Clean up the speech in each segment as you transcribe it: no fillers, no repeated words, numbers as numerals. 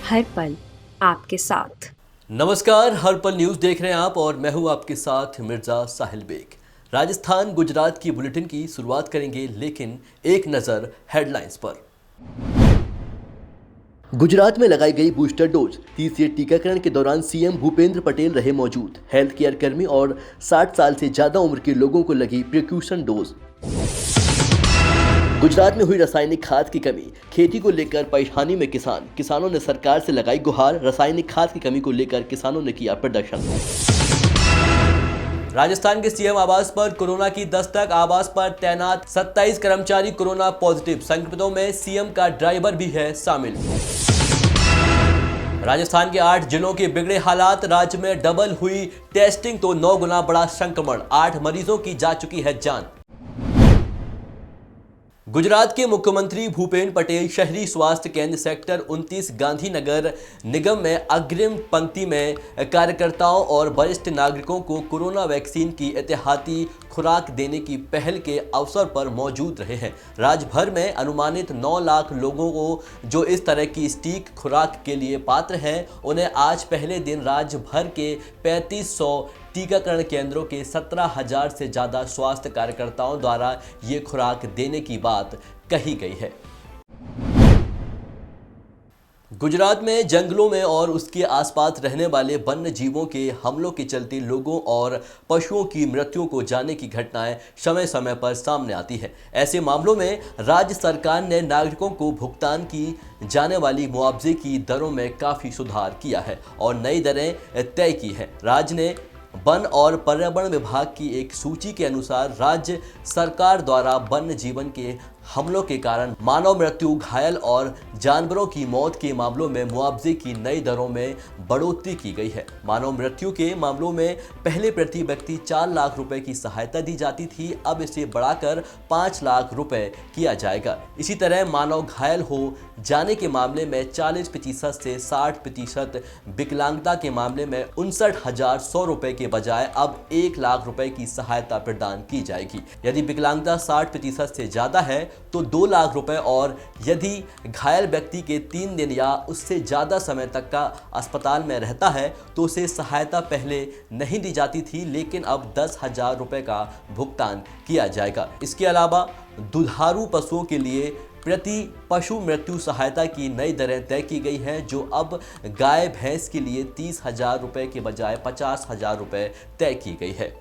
हर पल आपके साथ। नमस्कार, हर पल न्यूज़ देख रहे हैं आप और मैं हूं आपके साथ मिर्ज़ा साहिल बेग। राजस्थान गुजरात की बुलेटिन की शुरुआत करेंगे, लेकिन एक नज़र हेडलाइंस पर। गुजरात में लगाई गई बूस्टर डोज। तीसरे टीकाकरण के दौरान सीएम भूपेंद्र पटेल रहे मौजूद। हेल्थ केयर कर्मी और 60 साल से ज़्यादा उम्र के लोगों को लगी प्रिकॉशन डोज। गुजरात में हुई रासायनिक खाद की कमी, खेती को लेकर परेशानी में किसानों ने सरकार से लगाई गुहार। रासायनिक खाद की कमी को लेकर किसानों ने किया प्रदर्शन। राजस्थान के सीएम आवास पर कोरोना की दस्तक। आवास पर तैनात 27 कर्मचारी कोरोना पॉजिटिव। संक्रमितों में सीएम का ड्राइवर भी है शामिल। राजस्थान के 8 जिलों के बिगड़े हालात। राज्य में डबल हुई टेस्टिंग तो 9 गुना बढ़ा संक्रमण। 8 मरीजों की जा चुकी है जान। गुजरात के मुख्यमंत्री भूपेंद्र पटेल शहरी स्वास्थ्य केंद्र सेक्टर 29 गांधीनगर निगम में अग्रिम पंक्ति में कार्यकर्ताओं और वरिष्ठ नागरिकों को कोरोना वैक्सीन की एहतियाती खुराक देने की पहल के अवसर पर मौजूद रहे हैं। राज्य भर में अनुमानित 9 लाख लोगों को जो इस तरह की सटीक खुराक के लिए पात्र हैं, उन्हें आज पहले दिन राज्य भर के 3500 टीकाकरण केंद्रों के 17,000 से ज़्यादा स्वास्थ्य कार्यकर्ताओं द्वारा ये खुराक देने की बात कही गई है। गुजरात में जंगलों में और उसके आसपास रहने वाले वन्य जीवों के हमलों के चलते लोगों और पशुओं की मृत्यु को जाने की घटनाएं समय समय पर सामने आती है। ऐसे मामलों में राज्य सरकार ने नागरिकों को भुगतान की जाने वाली मुआवजे की दरों में काफ़ी सुधार किया है और नई दरें तय की है। राज्य ने वन और पर्यावरण विभाग की एक सूची के अनुसार राज्य सरकार द्वारा वन्य जीवन के हमलों के कारण मानव मृत्यु, घायल और जानवरों की मौत के मामलों में मुआवजे की नई दरों में बढ़ोतरी की गई है। मानव मृत्यु के मामलों में पहले प्रति व्यक्ति 4 लाख रुपए की सहायता दी जाती थी, अब इसे बढ़ाकर 5 लाख रुपए किया जाएगा। इसी तरह मानव घायल हो जाने के मामले में 40% से 60%, विकलांगता के मामले में 59,100 रुपए के बजाय अब 1 लाख रुपए की सहायता प्रदान की जाएगी। यदि विकलांगता 60% से ज़्यादा है तो 2 लाख रुपए, और यदि घायल व्यक्ति के 3 दिन या उससे ज़्यादा समय तक का अस्पताल में रहता है तो उसे सहायता पहले नहीं दी जाती थी, लेकिन अब 10,000 रुपए का भुगतान किया जाएगा। इसके अलावा दुधारू पशुओं के लिए प्रति पशु मृत्यु सहायता की नई दरें तय की गई हैं, जो अब गाय भैंस के लिए 30,000 रुपए के बजाय 50,000 रुपए तय की गई है।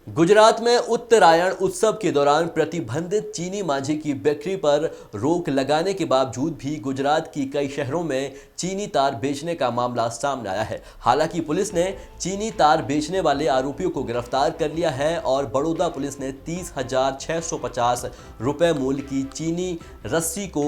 गुजरात में उत्तरायण उत्सव के दौरान प्रतिबंधित चीनी मांझे की बिक्री पर रोक लगाने के बावजूद भी गुजरात की कई शहरों में चीनी तार बेचने का मामला सामने आया है। हालांकि पुलिस ने चीनी तार बेचने वाले आरोपियों को गिरफ्तार कर लिया है और बड़ौदा पुलिस ने 30,650 रुपये मूल्य की चीनी रस्सी को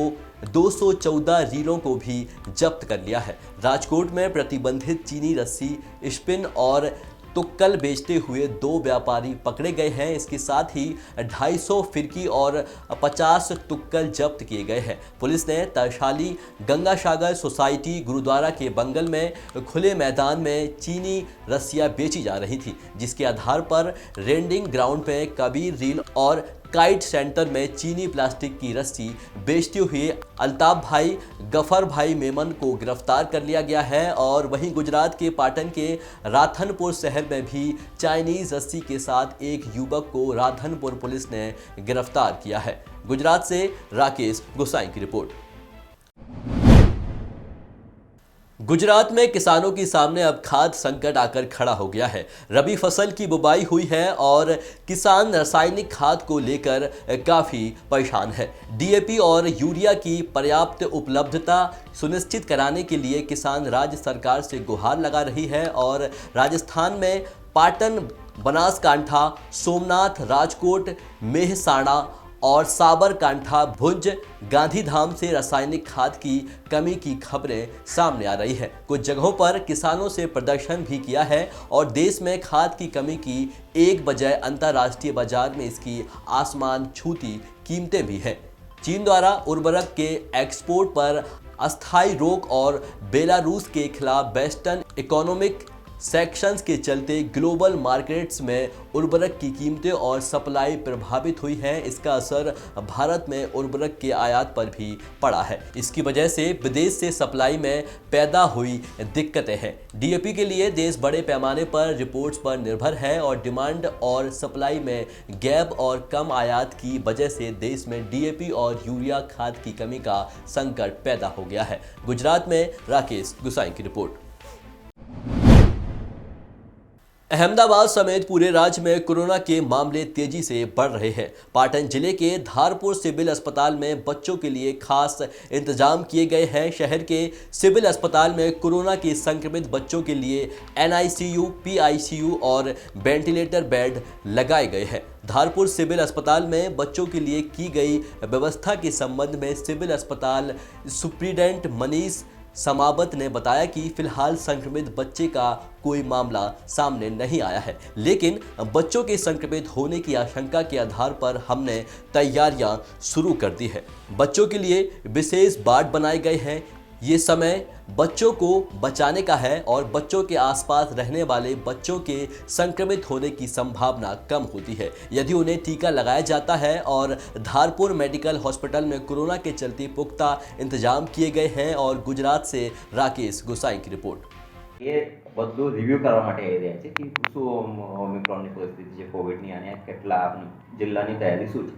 214 रीलों को भी जब्त कर लिया है। राजकोट में प्रतिबंधित चीनी रस्सी, स्पिन और तुक्कल बेचते हुए 2 व्यापारी पकड़े गए हैं। इसके साथ ही 250 फिरकी और 50 तुक्कल जब्त किए गए हैं। पुलिस ने तरशाली गंगासागर सोसाइटी गुरुद्वारा के बंगल में खुले मैदान में चीनी रस्सियां बेची जा रही थी, जिसके आधार पर रेंडिंग ग्राउंड में कबीर रील और काइट सेंटर में चीनी प्लास्टिक की रस्सी बेचते हुए अल्ताफ भाई, गफर भाई मेमन को गिरफ्तार कर लिया गया है। और वहीं गुजरात के पाटन के राधनपुर शहर में भी चाइनीज रस्सी के साथ एक युवक को राधनपुर पुलिस ने गिरफ्तार किया है। गुजरात से राकेश गोसाई की रिपोर्ट। गुजरात में किसानों के सामने अब खाद संकट आकर खड़ा हो गया है। रबी फसल की बुवाई हुई है और किसान रासायनिक खाद को लेकर काफ़ी परेशान है। डीएपी और यूरिया की पर्याप्त उपलब्धता सुनिश्चित कराने के लिए किसान राज्य सरकार से गुहार लगा रही है और राजस्थान में पाटन, बनासकांठा, सोमनाथ, राजकोट, मेहसाणा और साबरकांठा, भुज, गांधीधाम से रासायनिक खाद की कमी की खबरें सामने आ रही है। कुछ जगहों पर किसानों से प्रदर्शन भी किया है और देश में खाद की कमी की एक बजाय अंतर्राष्ट्रीय बाजार में इसकी आसमान छूती कीमतें भी हैं। चीन द्वारा उर्वरक के एक्सपोर्ट पर अस्थायी रोक और बेलारूस के खिलाफ वेस्टर्न इकोनॉमिक सैक्शंस के चलते ग्लोबल मार्केट्स में उर्वरक की कीमतें और सप्लाई प्रभावित हुई है। इसका असर भारत में उर्वरक के आयात पर भी पड़ा है। इसकी वजह से विदेश से सप्लाई में पैदा हुई दिक्कतें हैं। डीएपी के लिए देश बड़े पैमाने पर रिपोर्ट्स पर निर्भर है और डिमांड और सप्लाई में गैप और कम आयात की वजह से देश में डीएपी और यूरिया खाद की कमी का संकट पैदा हो गया है। गुजरात में राकेश गुसाई की रिपोर्ट। अहमदाबाद समेत पूरे राज्य में कोरोना के मामले तेजी से बढ़ रहे हैं। पाटन जिले के धारपुर सिविल अस्पताल में बच्चों के लिए खास इंतजाम किए गए हैं। शहर के सिविल अस्पताल में कोरोना के संक्रमित बच्चों के लिए एनआईसीयू, पीआईसीयू और वेंटिलेटर बेड लगाए गए हैं। धारपुर सिविल अस्पताल में बच्चों के लिए की गई व्यवस्था के संबंध में सिविल अस्पताल सुप्रीडेंट मनीष समावत ने बताया कि फिलहाल संक्रमित बच्चे का कोई मामला सामने नहीं आया है, लेकिन बच्चों के संक्रमित होने की आशंका के आधार पर हमने तैयारियां शुरू कर दी है। बच्चों के लिए विशेष वार्ड बनाए गए हैं। ये समय बच्चों को बचाने का है और बच्चों के आसपास रहने वाले बच्चों के संक्रमित होने की संभावना कम होती है यदि उन्हें टीका लगाया जाता है। और धारपुर मेडिकल हॉस्पिटल में कोरोना के चलते पुख्ता इंतजाम किए गए हैं। और गुजरात से राकेश गुसाई की रिपोर्ट। ये બધું રિવ્યુ કરવા માટે આવી રહ્યા છે કે શું ઓમિક્રોનની પરિસ્થિતિ છે, કોવિડની અને કેટલા જિલ્લાની તૈયારી શું છે।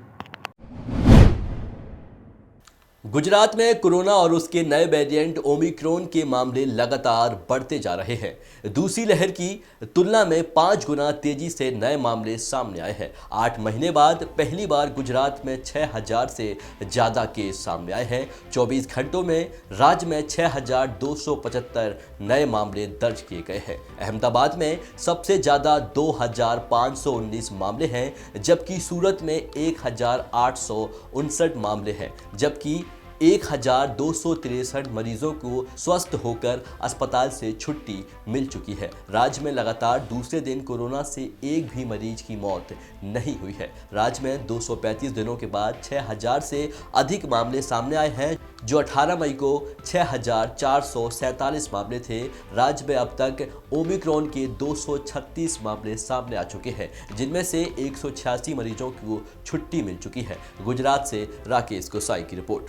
गुजरात में कोरोना और उसके नए वेरिएंट ओमिक्रॉन के मामले लगातार बढ़ते जा रहे हैं। दूसरी लहर की तुलना में 5 गुना तेजी से नए मामले सामने आए हैं। 8 महीने बाद पहली बार गुजरात में 6000 से ज़्यादा केस सामने आए हैं। 24 घंटों में राज्य में 6275 नए मामले दर्ज किए गए हैं। अहमदाबाद में सबसे ज़्यादा 2519 मामले हैं, जबकि सूरत में 1859 मामले हैं, जबकि 1263 मरीजों को स्वस्थ होकर अस्पताल से छुट्टी मिल चुकी है। राज्य में लगातार दूसरे दिन कोरोना से एक भी मरीज की मौत नहीं हुई है। राज्य में 235 दिनों के बाद 6000 से अधिक मामले सामने आए हैं, जो 18 मई को 6447 मामले थे। राज्य में अब तक ओमिक्रॉन के 236 मामले सामने आ चुके हैं, जिनमें से 186 मरीजों को छुट्टी मिल चुकी है। गुजरात से राकेश गुसाई की रिपोर्ट।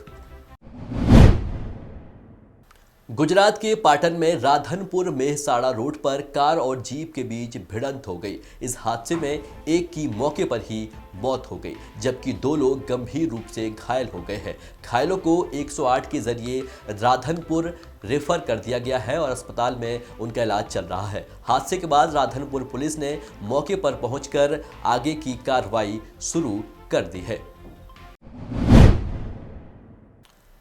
गुजरात के पाटन में राधनपुर मेहसाड़ा रोड पर कार और जीप के बीच भिड़ंत हो गई। इस हादसे में एक की मौके पर ही मौत हो गई, जबकि 2 लोग गंभीर रूप से घायल हो गए हैं। घायलों को 108 के जरिए राधनपुर रेफर कर दिया गया है और अस्पताल में उनका इलाज चल रहा है। हादसे के बाद राधनपुर पुलिस ने मौके पर पहुंचकर आगे की कार्रवाई शुरू कर दी है।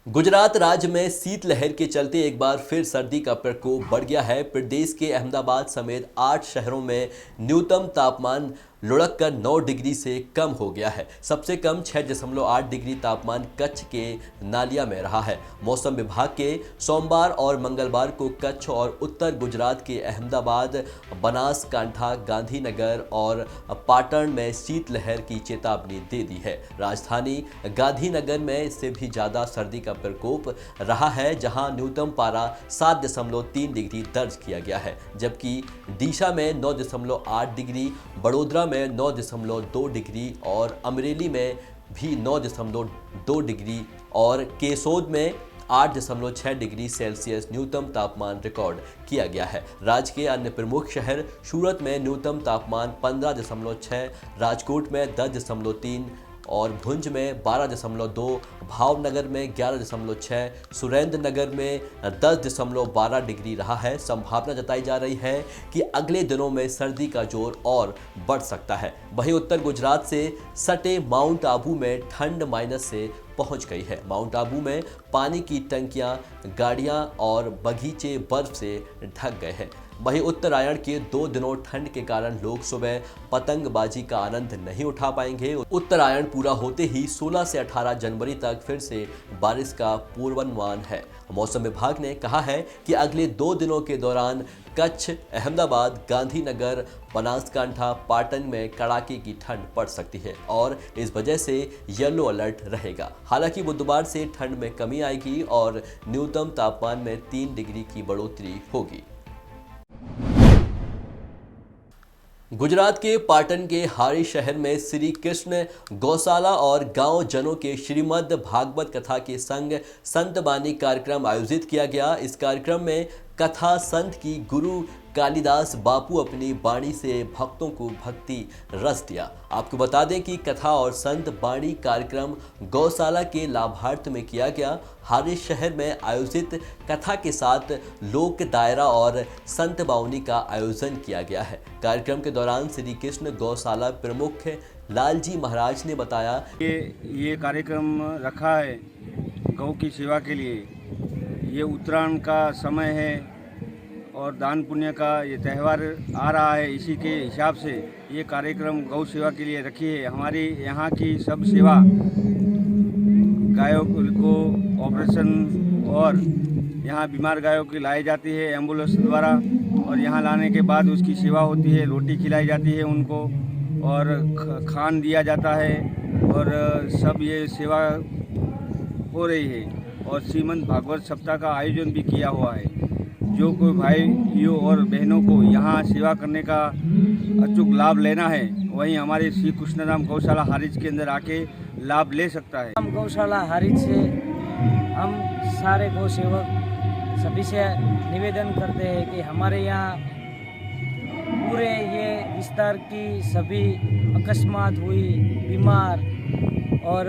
गुजरात राज्य में शीतलहर के चलते एक बार फिर सर्दी का प्रकोप बढ़ गया है। प्रदेश के अहमदाबाद समेत 8 शहरों में न्यूनतम तापमान लुढ़ककर 9 डिग्री से कम हो गया है। सबसे कम 6.8 डिग्री तापमान कच्छ के नालिया में रहा है। मौसम विभाग के सोमवार और मंगलवार को कच्छ और उत्तर गुजरात के अहमदाबाद, बनासकांठा, गांधीनगर और पाटन में शीतलहर की चेतावनी दे दी है। राजधानी गांधीनगर में इससे भी ज़्यादा सर्दी का प्रकोप रहा है, जहां न्यूनतम पारा 7.3 डिग्री दर्ज किया गया है, जबकि डीसा में 9.8 डिग्री, बड़ोदरा में 9.2 डिग्री और अमरेली में भी 9.2 डिग्री और केसोद में 8.6 डिग्री सेल्सियस न्यूनतम तापमान रिकॉर्ड किया गया है। राज्य के अन्य प्रमुख शहर सूरत में न्यूनतम तापमान 15.6, राजकोट में 10.3 और भुंज में 12.2, भावनगर में 11.6, सुरेंद्रनगर में 10.12 डिग्री रहा है। संभावना जताई जा रही है कि अगले दिनों में सर्दी का जोर और बढ़ सकता है। वहीं उत्तर गुजरात से सटे माउंट आबू में ठंड माइनस से पहुंच गई है। माउंट आबू में पानी की टंकियां, गाड़ियां और बगीचे बर्फ से ढक गए हैं। वहीं उत्तरायण के 2 दिनों ठंड के कारण लोग सुबह पतंगबाजी का आनंद नहीं उठा पाएंगे। उत्तरायण पूरा होते ही 16 से 18 जनवरी तक फिर से बारिश का पूर्वानुमान है। मौसम विभाग ने कहा है कि अगले 2 दिनों के दौरान कच्छ, अहमदाबाद, गांधीनगर, बनासकांठा, पाटन में कड़ाके की ठंड पड़ सकती है और इस वजह से येलो अलर्ट रहेगा। हालांकि बुधवार से ठंड में कमी आएगी और न्यूनतम तापमान में 3 डिग्री की बढ़ोतरी होगी। गुजरात के पाटन के हारी शहर में श्री कृष्ण गौशाला और गांव जनों के श्रीमद् भागवत कथा के संग संत बानी कार्यक्रम आयोजित किया गया। इस कार्यक्रम में कथा संत की गुरु कालिदास बापू अपनी बाणी से भक्तों को भक्ति रस दिया। आपको बता दें कि कथा और संत बाणी कार्यक्रम गौशाला के लाभार्थ में किया गया। हारीज शहर में आयोजित कथा के साथ लोक दायरा और संत बावनी का आयोजन किया गया है। कार्यक्रम के दौरान श्री कृष्ण गौशाला प्रमुख लालजी महाराज ने बताया, ये कार्यक्रम रखा है गौ की सेवा के लिए। ये उत्तरायण का समय है और दान पुण्य का ये त्यौहार आ रहा है, इसी के हिसाब से ये कार्यक्रम गौ सेवा के लिए रखी है। हमारी यहाँ की सब सेवा गायों को ऑपरेशन और यहाँ बीमार गायों की लाई जाती है एम्बुलेंस द्वारा, और यहाँ लाने के बाद उसकी सेवा होती है, रोटी खिलाई जाती है उनको और खान दिया जाता है और सब ये सेवा हो रही है। और श्रीमद् भागवत सप्ताह का आयोजन भी किया हुआ है। जो कोई भाइयों और बहनों को यहाँ सेवा करने का अचूक लाभ लेना है, वहीं हमारे श्री कृष्णराम गौशाला हारीज के अंदर आके लाभ ले सकता है। हम गौशाला हारीज से हम सारे गौ सेवक सभी से निवेदन करते हैं कि हमारे यहाँ पूरे ये विस्तार की सभी अकस्मात हुई बीमार और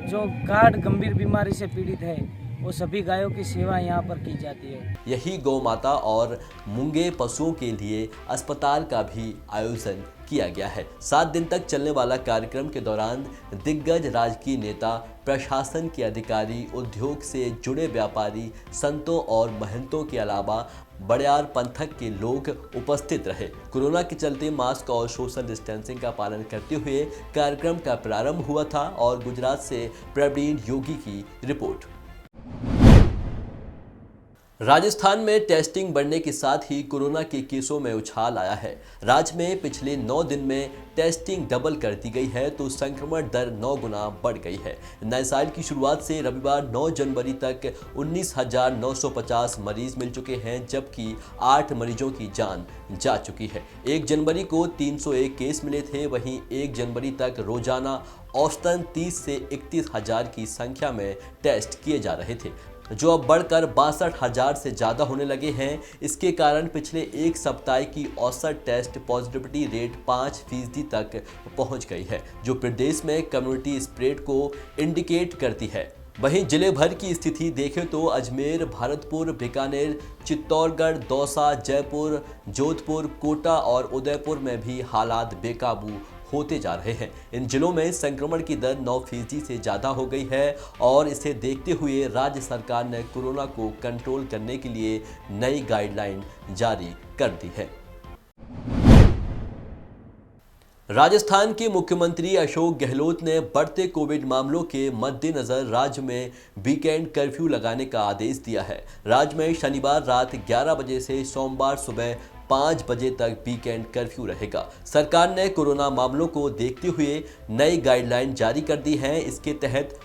जो गाढ़ गंभीर बीमारी से पीड़ित है वो सभी गायों की सेवा यहाँ पर की जाती है। यही गौ माता और मूंगे पशुओं के लिए अस्पताल का भी आयोजन किया गया है। 7 दिन तक चलने वाला कार्यक्रम के दौरान दिग्गज राजकीय नेता, प्रशासन के अधिकारी, उद्योग से जुड़े व्यापारी, संतों और महंतों के अलावा बड़यार पंथक के लोग उपस्थित रहे। कोरोना के चलते मास्क और सोशल डिस्टेंसिंग का पालन करते हुए कार्यक्रम का प्रारंभ हुआ था। और गुजरात से प्रवीण योगी की रिपोर्ट। राजस्थान में टेस्टिंग बढ़ने के साथ ही कोरोना के केसों में उछाल आया है। राज्य में पिछले 9 दिन में टेस्टिंग डबल कर दी गई है तो संक्रमण दर 9 गुना बढ़ गई है। नए साल की शुरुआत से रविवार 9 जनवरी तक 19,950 मरीज मिल चुके हैं, जबकि 8 मरीजों की जान जा चुकी है। 1 जनवरी को 301 केस मिले थे, वहीं 1 जनवरी तक रोजाना औसतन 30 से 31 हज़ार की संख्या में टेस्ट किए जा रहे थे, जो अब बढ़कर 62,000 से ज़्यादा होने लगे हैं। इसके कारण पिछले एक सप्ताह की औसत टेस्ट पॉजिटिविटी रेट 5% तक पहुंच गई है, जो प्रदेश में कम्युनिटी स्प्रेड को इंडिकेट करती है। वहीं जिले भर की स्थिति देखें तो अजमेर, भरतपुर, बीकानेर, चित्तौड़गढ़, दौसा, जयपुर, जोधपुर, कोटा और उदयपुर में भी हालात बेकाबू होते जा रहे हैं। इन जिलों में संक्रमण की दर 9% से ज़्यादा हो गई है और इसे देखते हुए राज्य सरकार ने कोरोना को कंट्रोल करने के लिए नई गाइडलाइन जारी कर दी है। राजस्थान के मुख्यमंत्री अशोक गहलोत ने बढ़ते कोविड मामलों के मद्देनजर राज्य में वीकेंड कर्फ्यू लगाने का आदेश दिया है। राज्य में शनिवार रात 11 बजे से सोमवार सुबह 5 बजे तक वीकेंड कर्फ्यू रहेगा। सरकार ने कोरोना मामलों को देखते हुए नई गाइडलाइन जारी कर दी है। इसके तहत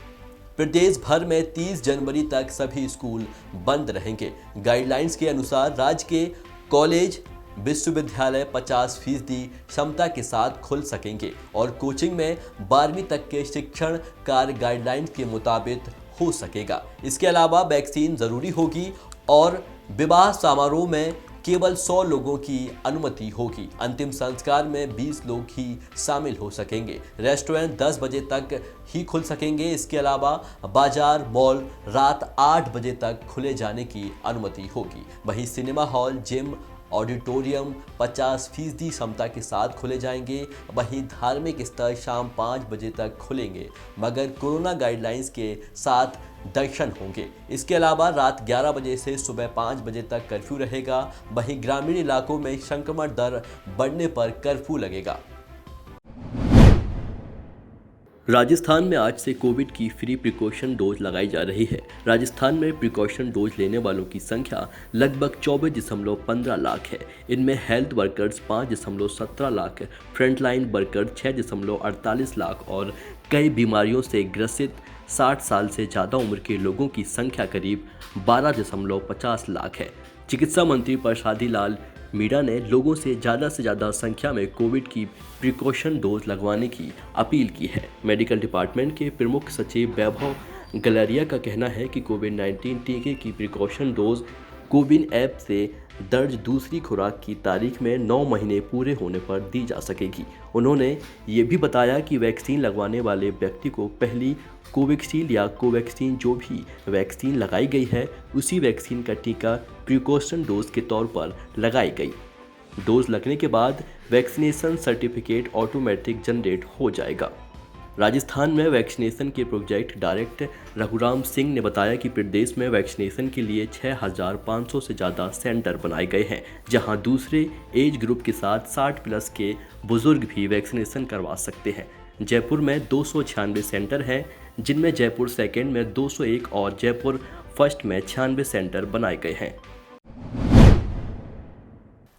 प्रदेश भर में 30 जनवरी तक सभी स्कूल बंद रहेंगे। गाइडलाइंस के अनुसार राज्य के कॉलेज, विश्वविद्यालय 50% क्षमता के साथ खुल सकेंगे और कोचिंग में 12वीं तक के शिक्षण कार्य गाइडलाइंस के मुताबिक हो सकेगा। इसके अलावा वैक्सीन जरूरी होगी और विवाह समारोह में केवल 100 लोगों की अनुमति होगी। अंतिम संस्कार में 20 लोग ही शामिल हो सकेंगे। रेस्टोरेंट 10 बजे तक ही खुल सकेंगे। इसके अलावा बाजार, मॉल रात 8 बजे तक खुले जाने की अनुमति होगी। वहीं सिनेमा हॉल, जिम, ऑडिटोरियम 50% क्षमता के साथ खुले जाएंगे। वहीं धार्मिक स्थल शाम 5 बजे तक खुलेंगे, मगर कोरोना गाइडलाइंस के साथ दर्शन होंगे। इसके अलावा रात 11 बजे से सुबह 5 बजे तक कर्फ्यू रहेगा। वहीं ग्रामीण इलाकों में संक्रमण दर बढ़ने पर कर्फ्यू लगेगा। राजस्थान में आज से कोविड की फ्री प्रिकॉशन डोज लगाई जा रही है। राजस्थान में प्रिकॉशन डोज लेने वालों की संख्या लगभग 24.15 लाख है। इनमें health workers 5.17 lakh, frontline workers 6.48 lakh और कई बीमारियों से ग्रसित 60 साल से ज़्यादा उम्र के लोगों की संख्या करीब 12.50 लाख है। चिकित्सा मंत्री प्रसादी लाल मीडिया ने लोगों से ज़्यादा संख्या में कोविड की प्रिकॉशन डोज लगवाने की अपील की है। मेडिकल डिपार्टमेंट के प्रमुख सचिव वैभव गलेरिया का कहना है कि कोविड-19 टीके की प्रिकॉशन डोज कोविन ऐप से दर्ज दूसरी खुराक की तारीख में 9 महीने पूरे होने पर दी जा सकेगी। उन्होंने ये भी बताया कि वैक्सीन लगवाने वाले व्यक्ति को पहली कोवैक्सीन या कोवैक्सीन जो भी वैक्सीन लगाई गई है उसी वैक्सीन का टीका प्रिकॉशन डोज के तौर पर लगाई गई। डोज लगने के बाद वैक्सीनेशन सर्टिफिकेट ऑटोमेटिक जनरेट हो जाएगा। राजस्थान में वैक्सीनेशन के प्रोजेक्ट डायरेक्टर रघुराम सिंह ने बताया कि प्रदेश में वैक्सीनेशन के लिए 6,500 से ज़्यादा सेंटर बनाए गए हैं, जहां दूसरे एज ग्रुप के साथ 60 प्लस के बुजुर्ग भी वैक्सीनेशन करवा सकते हैं। जयपुर में 296 सेंटर हैं, जिनमें जयपुर सेकेंड में 201 और जयपुर फर्स्ट में 96 सेंटर बनाए गए हैं।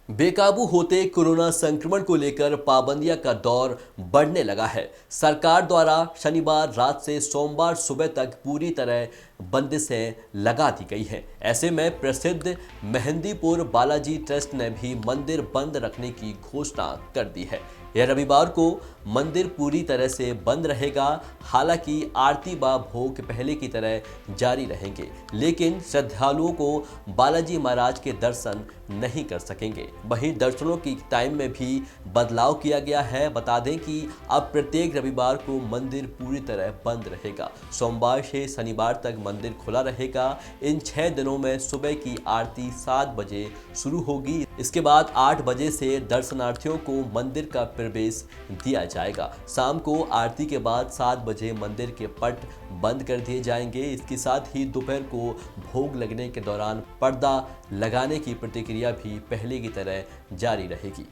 बेकाबू होते कोरोना संक्रमण को लेकर पाबंदियां का दौर बढ़ने लगा है। सरकार द्वारा शनिवार रात से सोमवार सुबह तक पूरी तरह बंदिशें लगा दी गई हैं। ऐसे में प्रसिद्ध मेहंदीपुर बालाजी ट्रस्ट ने भी मंदिर बंद रखने की घोषणा कर दी है। यह रविवार को मंदिर पूरी तरह से बंद रहेगा। हालांकि आरती व भोग पहले की तरह जारी रहेंगे, लेकिन श्रद्धालुओं को बालाजी महाराज के दर्शन नहीं कर सकेंगे। वहीं दर्शनों की टाइम में भी बदलाव किया गया है। बता दें कि अब प्रत्येक रविवार को मंदिर पूरी तरह बंद रहेगा। सोमवार से शनिवार तक मंदिर खुला रहेगा। इन 6 दिनों में सुबह की आरती 7 बजे शुरू होगी। इसके बाद 8 बजे से दर्शनार्थियों को मंदिर का प्रवेश दिया जाएगा। शाम को आरती के बाद 7 बजे मंदिर के पट बंद कर दिए जाएंगे। इसके साथ ही दोपहर को भोग लगने के दौरान पर्दा लगाने की प्रतिक्रिया भी पहले की तरह जारी रहेगी।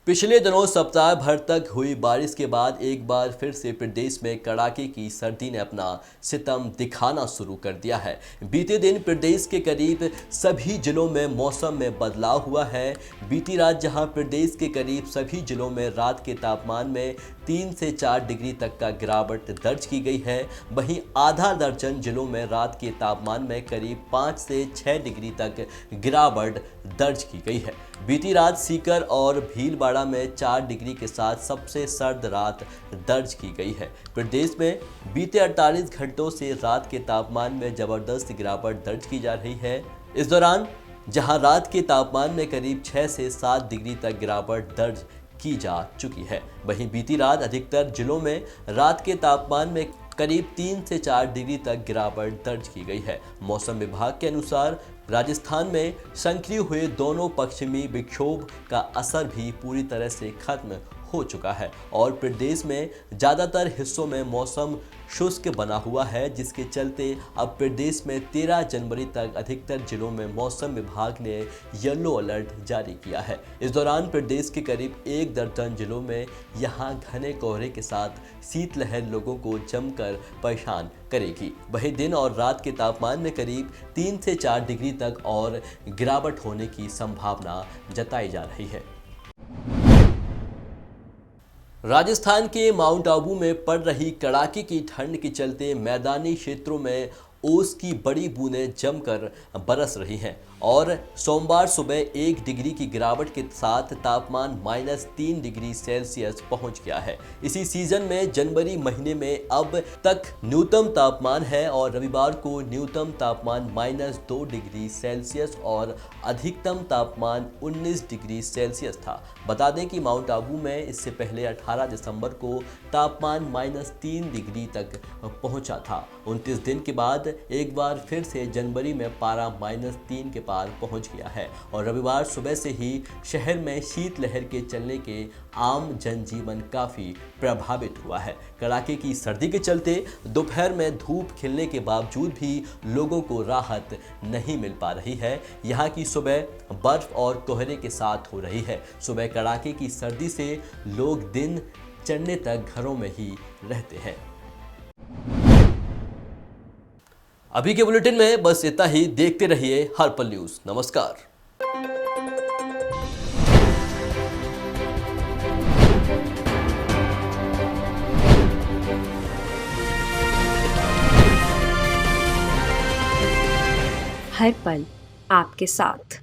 पिछले दिनों सप्ताह भर तक हुई बारिश के बाद एक बार फिर से प्रदेश में कड़ाके की सर्दी ने अपना सितम दिखाना शुरू कर दिया है। बीते दिन प्रदेश के करीब सभी जिलों में मौसम में बदलाव हुआ है। बीती रात जहां प्रदेश के करीब सभी जिलों में रात के तापमान में 3 से 4 डिग्री तक का गिरावट दर्ज की गई है, वहीं आधा दर्जन जिलों में रात के तापमान में करीब 5 से 6 डिग्री तक गिरावट दर्ज की गई है। बीती रात सीकर और भीलवाड़ा में 4 डिग्री के साथ सबसे सर्द रात दर्ज की गई है। प्रदेश में बीते 48 घंटों से रात के तापमान में जबरदस्त गिरावट दर्ज की जा रही है। इस दौरान जहां रात के तापमान में करीब 6 से 7 डिग्री तक गिरावट दर्ज की जा चुकी है, वहीं बीती रात अधिकतर जिलों में रात के तापमान में करीब 3 से 4 डिग्री तक गिरावट दर्ज की गई है। मौसम विभाग के अनुसार राजस्थान में सक्रिय हुए दोनों पश्चिमी विक्षोभ का असर भी पूरी तरह से खत्म हो चुका है और प्रदेश में ज़्यादातर हिस्सों में मौसम शुष्क बना हुआ है, जिसके चलते अब प्रदेश में 13 जनवरी तक अधिकतर जिलों में मौसम विभाग ने येलो अलर्ट जारी किया है। इस दौरान प्रदेश के करीब 1 दर्जन जिलों में यहां घने कोहरे के साथ शीतलहर लोगों को जमकर परेशान करेगी। वहीं दिन और रात के तापमान में करीब 3 से 4 डिग्री तक और गिरावट होने की संभावना जताई जा रही है। राजस्थान के माउंट आबू में पड़ रही कड़ाके की ठंड के चलते मैदानी क्षेत्रों में ओस की बड़ी बूंदें जमकर बरस रही हैं और सोमवार सुबह 1 डिग्री की गिरावट के साथ तापमान -3 डिग्री सेल्सियस पहुंच गया है। इसी सीजन में जनवरी महीने में अब तक न्यूनतम तापमान है और रविवार को न्यूनतम तापमान -2 डिग्री सेल्सियस और अधिकतम तापमान 19 डिग्री सेल्सियस था। बता दें कि माउंट आबू में इससे पहले 18 दिसंबर को तापमान -3 डिग्री तक पहुंचा था। 29 दिन के बाद एक बार फिर से जनवरी में पारा -3 के पार पहुंच गया है और रविवार सुबह से ही शहर में शीतलहर के चलने के आम जनजीवन काफ़ी प्रभावित हुआ है। कड़ाके की सर्दी के चलते दोपहर में धूप खिलने के बावजूद भी लोगों को राहत नहीं मिल पा रही है। यहाँ की सुबह बर्फ और कोहरे के साथ हो रही है। सुबह कड़ाके की सर्दी से लोग दिन चढ़ने तक घरों में ही रहते हैं। अभी के बुलेटिन में बस इतना ही। देखते रहिए हर्पल न्यूज़। नमस्कार। हर पल आपके साथ।